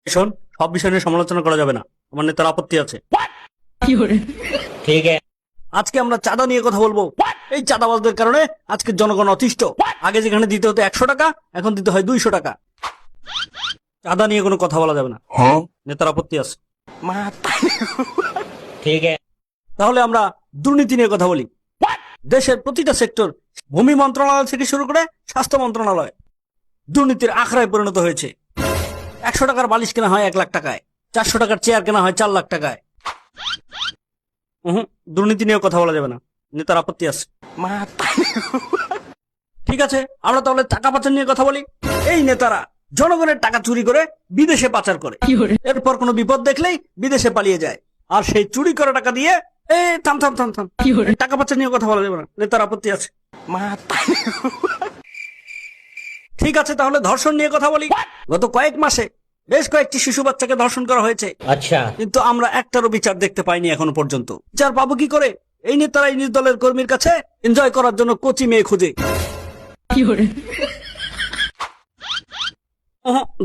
শোন, সব বিষয় নিয়ে সমালোচনা করা যাবে না, আমার নেতার আপত্তি আছে। ठीक है। আজকে আমরা চাঁদা নিয়ে কথা বলবো। এই চাঁদাবাজদের কারণে আজকে জনগণ অতিষ্ঠ। আগে যেখানে দিতে হতো 100 টাকা, এখন দিতে হয় 200 টাকা। চাঁদা নিয়ে কোনো কথা বলা যাবে না, নেতার আপত্তি আছে। ठीक है। তাহলে আমরা দুর্নীতি নিয়ে কথা বলি। দেশের প্রতিটা সেক্টর, ভূমি মন্ত্রণালয় থেকে শুরু করে স্বাস্থ্য মন্ত্রণালয়, দুর্নীতির আখড়ায় পরিণত হয়েছে। 100 টাকার বালিশ কেনা হয় 1 লাখ টাকায়, 400 টাকার চেয়ার কেনা হয় 4 লাখ টাকায়। দুর্নীতি নিয়ে কথা বলা যাবে না, নেতার আপত্তি আছে। ঠিক আছে, আমরা তাহলে টাকা পাচার নিয়ে কথা বলি। এই নেতারা জনগণের টাকা চুরি করে বিদেশে পাচার করে, এরপর কোনো বিপদ দেখলেই বিদেশে পালিয়ে যায়, আর সেই চুরি করা টাকা দিয়ে থাম থাম থাম থাম, টাকা পাচার নিয়ে কথা বলা যাবে না, নেতার আপত্তি আছে। ঠিক আছে, তাহলে ধর্ষণ নিয়ে কথা বলি। গত কয়েক মাসে বেশ কয়েকটি শিশু বাচ্চাকে ধর্ষণ করা হয়েছে, अच्छा। কিন্তু আমরা একটারও বিচার দেখতে পাইনি এখনো পর্যন্ত। বিচার পাবো কি করে? এই নেতারাই নিজ দলের কর্মীর কাছে এনজয় করার জন্য কচি মেয়ে খুঁজে।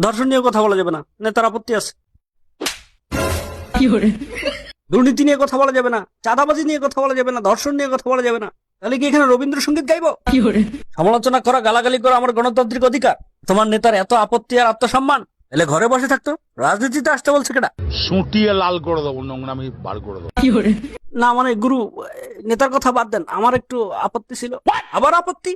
ধর্ষণ নিয়ে কথা বলা যাবে না, নেতার আপত্তি আছে। দুর্নীতি নিয়ে কথা বলা যাবে না, চাঁদাবাজি নিয়ে কথা বলা যাবে না, ধর্ষণ নিয়ে কথা বলা যাবে না। তাহলে কি এখানে রবীন্দ্রসঙ্গীত গাইবো? সমালোচনা করা, গালাগালি করা আমার গণতান্ত্রিক অধিকার। তোমার নেতার এত আপত্তি আর আত্মসম্মান, এলে ঘরে বসে থাকতো, রাজনীতিতে আসতে বলছে কেডা? সুটিয়ে লাল করে দেবো, নোংরামি বার করে দেবো। না মানে গুরু, নেতার কথা বাদ দেন, আমার একটু আপত্তি ছিল। আবার আপত্তি?